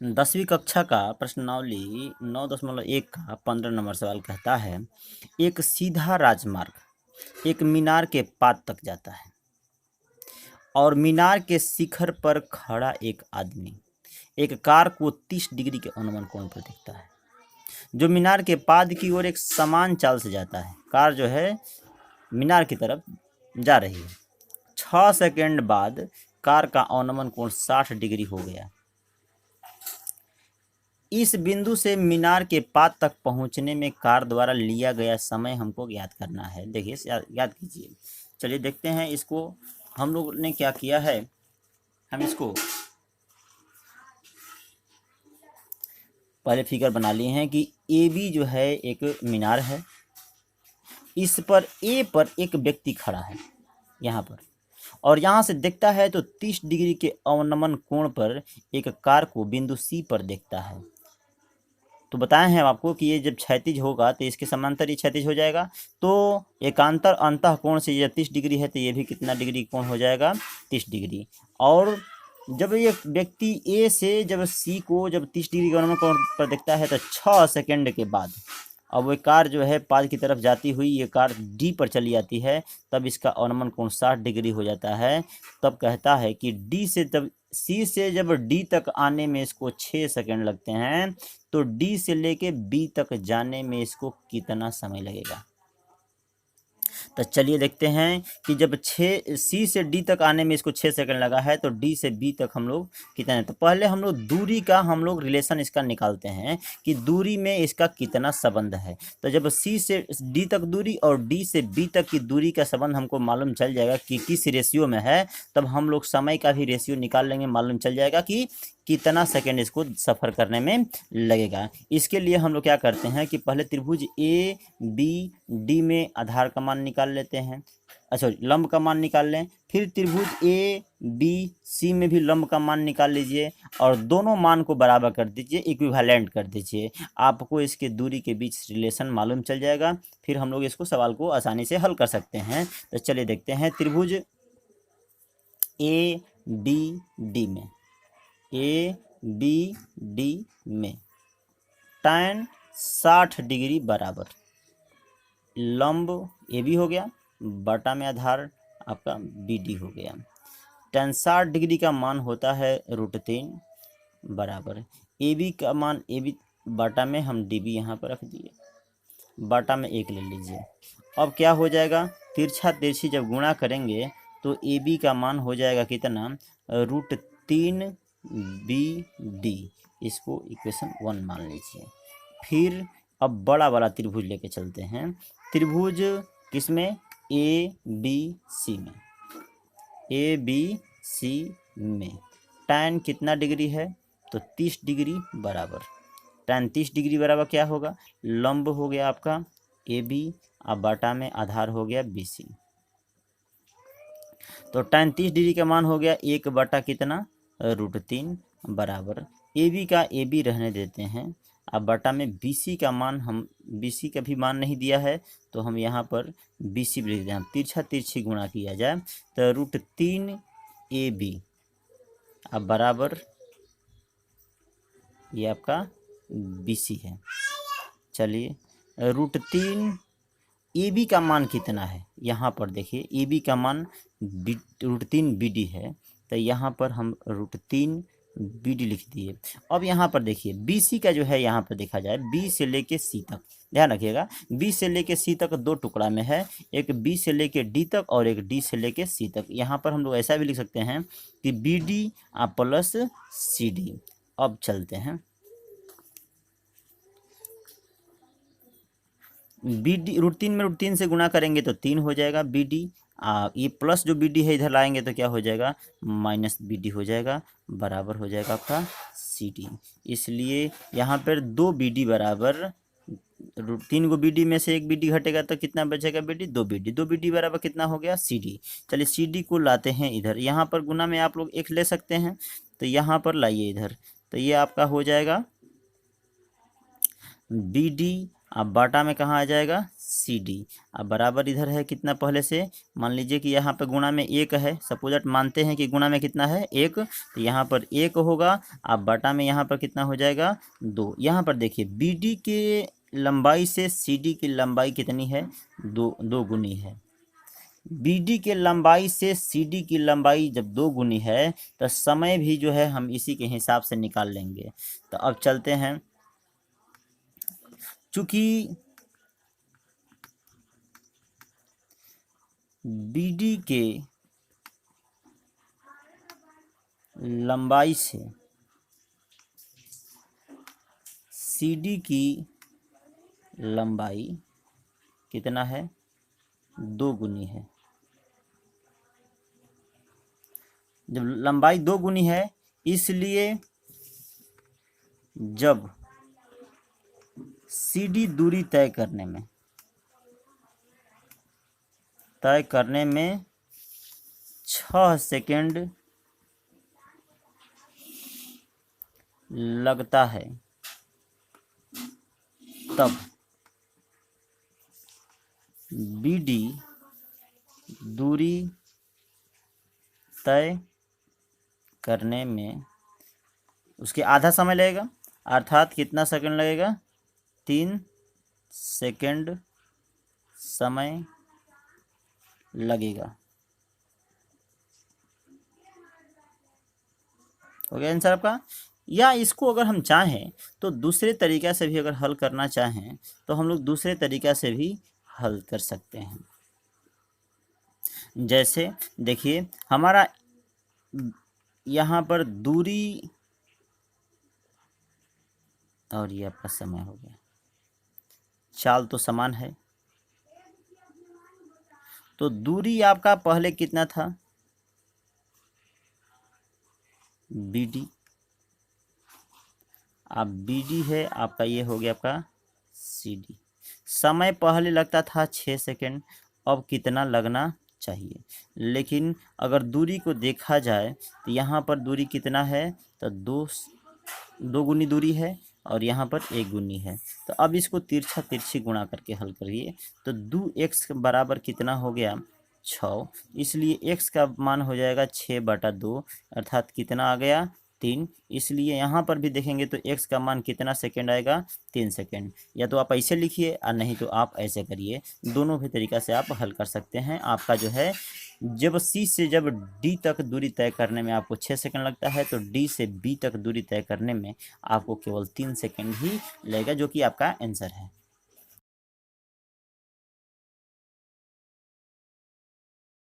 दसवीं कक्षा का प्रश्नावली 9.1 का 15 नंबर सवाल कहता है, एक सीधा राजमार्ग एक मीनार के पाद तक जाता है और मीनार के शिखर पर खड़ा एक आदमी एक कार को 30 डिग्री के अनुमान कोण पर देखता है, जो मीनार के पाद की ओर एक समान चाल से जाता है। कार जो है मीनार की तरफ जा रही है। 6 सेकंड बाद कार का अनुमान कोण 60 डिग्री हो गया। इस बिंदु से मीनार के पाद तक पहुंचने में कार द्वारा लिया गया समय हमको ज्ञात करना है। देखिए याद कीजिए। चलिए देखते हैं इसको हम लोग ने क्या किया है। हम इसको पहले फिगर बना लिए हैं कि ए बी जो है एक मीनार है, इस पर ए पर एक व्यक्ति खड़ा है यहाँ पर, और यहाँ से देखता है तो 30 डिग्री के अवनमन कोण पर एक कार को बिंदु सी पर देखता है। तो बताए हैं आपको कि ये जब क्षैतिज होगा तो इसके समांतर ही क्षैतिज हो जाएगा, तो एकांतर अंतः कोण से ये 30 डिग्री है तो ये भी कितना डिग्री कोण हो जाएगा, 30 डिग्री। और जब ये व्यक्ति ए से जब सी को जब 30 डिग्री के कोण पर देखता है तो 6 सेकंड के बाद अब वो कार जो है पाद की तरफ जाती हुई ये कार डी पर चली जाती है, तब इसका अवनमन कोण 60 डिग्री हो जाता है। तब कहता है कि डी से तब सी से जब डी तक आने में इसको 6 सेकंड लगते हैं, तो डी से लेके बी तक जाने में इसको कितना समय लगेगा। तो चलिए देखते हैं कि जब सी से डी तक आने में इसको 6 सेकंड लगा है, तो डी से बी तक हम लोग कितना है। तो पहले हम लोग दूरी का हम लोग रिलेशन इसका निकालते हैं कि दूरी में इसका कितना संबंध है। तो जब सी से डी तक दूरी और डी से बी तक की दूरी का संबंध हमको मालूम चल जाएगा कि किस रेशियो में है, तब हम लोग समय का भी रेशियो निकाल लेंगे, मालूम चल जाएगा कि कितना सेकंड इसको सफ़र करने में लगेगा। इसके लिए हम लोग क्या करते हैं कि पहले त्रिभुज ए बी डी में आधार का मान निकाल लेते हैं, अच्छा लंब का मान निकाल लें। फिर त्रिभुज ए बी सी में भी लंब का मान निकाल लीजिए और दोनों मान को बराबर कर दीजिए, इक्विवेलेंट कर दीजिए। आपको इसके दूरी के बीच रिलेशन मालूम चल जाएगा, फिर हम लोग इसको सवाल को आसानी से हल कर सकते हैं। तो चलिए देखते हैं त्रिभुज ए बी डी में tan 60 डिग्री बराबर लंब ए बी हो गया, बटा में आधार आपका बी डी हो गया। tan 60 डिग्री का मान होता है √3 बराबर ए बी का मान ए बी बटा में हम डी बी यहाँ पर रख दिए, बटा में 1 ले लीजिए। अब क्या हो जाएगा, तिरछा तिरछी जब गुणा करेंगे तो ए बी का मान हो जाएगा कितना, √3 बी डी, इसको इक्वेशन 1 मान लीजिए। फिर अब बड़ा वाला त्रिभुज लेके चलते हैं। त्रिभुज किसमें, ए बी सी में, ए बी सी में tan कितना डिग्री है, तो 30 डिग्री बराबर tan 30 डिग्री बराबर क्या होगा, लंब हो गया आपका ए बी, अब बटा में आधार हो गया बी सी। तो tan 30 डिग्री का मान हो गया 1 बटा कितना, √3 बराबर ए बी का ए बी रहने देते हैं, अब बटा में बी सी का मान, हम बी सी का भी मान नहीं दिया है तो हम यहाँ पर बी सी लिख दें। तिरछा तिरछी गुणा किया जाए तो √3 ए बी अब बराबर ये आपका बी सी है। चलिए √3 ए बी का मान कितना है, यहाँ पर देखिए ए बी का मान √3 बी डी है, तो यहाँ पर हम √3 बी डी लिख दिए। अब यहाँ पर देखिए बी सी का जो है, यहाँ पर देखा जाए बी से लेके सी तक, ध्यान रखिएगा बी से लेके सी तक 2 टुकड़ा में है, एक बी से लेके डी तक और एक डी से लेके सी तक। यहाँ पर हम लोग ऐसा भी लिख सकते हैं कि B D plus C D. अब चलते हैं बी डी, √3 में √3 से गुणा करेंगे तो 3 हो जाएगा बी डी, ये प्लस जो बी डी है इधर लाएंगे तो क्या हो जाएगा, माइनस बी डी हो जाएगा, बराबर हो जाएगा आपका सी डी। इसलिए यहाँ पर 2 बी डी बराबर 3 को बी डी में से 1 बी डी घटेगा तो कितना बचेगा B D, 2 B D, 2 B D बराबर कितना हो गया सी डी। चलिए सी डी को लाते हैं इधर, यहाँ पर गुना में आप लोग 1 ले सकते हैं, तो यहाँ पर लाइए इधर, तो ये आपका हो जाएगा बी डी अब बाटा में कहाँ आ जाएगा, सी डी। अब बराबर इधर है कितना पहले से, मान लीजिए कि यहाँ पे गुणा में 1 है, सपोजट मानते हैं कि गुणा में कितना है 1, तो यहाँ पर 1 होगा। अब बाटा में यहाँ पर कितना हो जाएगा 2। यहाँ पर देखिए बी डी के लंबाई से सी डी की लंबाई कितनी है, 2 गुनी है। बी डी के लंबाई से सी डी की लंबाई जब 2 गुनी है तो समय भी जो है हम इसी के हिसाब से निकाल लेंगे। तो अब चलते हैं, चूंकि बी डी के लंबाई से सी डी की लंबाई कितना है, 2 गुनी है। जब लंबाई 2 गुनी है, इसलिए जब सी डी दूरी तय करने में 6 सेकेंड लगता है, तब बी डी दूरी तय करने में उसके आधा समय लगेगा, अर्थात कितना सेकंड लगेगा, 3 सेकंड समय लगेगा। हो गया आंसर आपका। या इसको अगर हम चाहें तो दूसरे तरीक़ा से भी अगर हल करना चाहें तो हम लोग दूसरे तरीक़ा से भी हल कर सकते हैं। जैसे देखिए हमारा यहाँ पर दूरी और ये आपका समय हो गया, चाल तो समान है, तो दूरी आपका पहले कितना था, बी डी। अब बी डी है आपका, ये हो गया आपका सी डी। समय पहले लगता था 6 सेकेंड, अब कितना लगना चाहिए। लेकिन अगर दूरी को देखा जाए तो यहाँ पर दूरी कितना है, तो 2 गुनी दूरी है और यहाँ पर 1 गुनी है। तो अब इसको तिरछी गुणा करके हल करिए, तो 2x बराबर कितना हो गया, 6। इसलिए x का मान हो जाएगा 6/2, अर्थात कितना आ गया, 3। इसलिए यहाँ पर भी देखेंगे तो x का मान कितना सेकेंड आएगा, 3 सेकेंड। या तो आप ऐसे लिखिए और नहीं तो आप ऐसे करिए, दोनों भी तरीक़ा से आप हल कर सकते हैं। आपका जो है जब C से जब D तक दूरी तय करने में आपको 6 सेकंड लगता है, तो D से B तक दूरी तय करने में आपको केवल 3 सेकंड ही लगेगा, जो कि आपका आंसर है।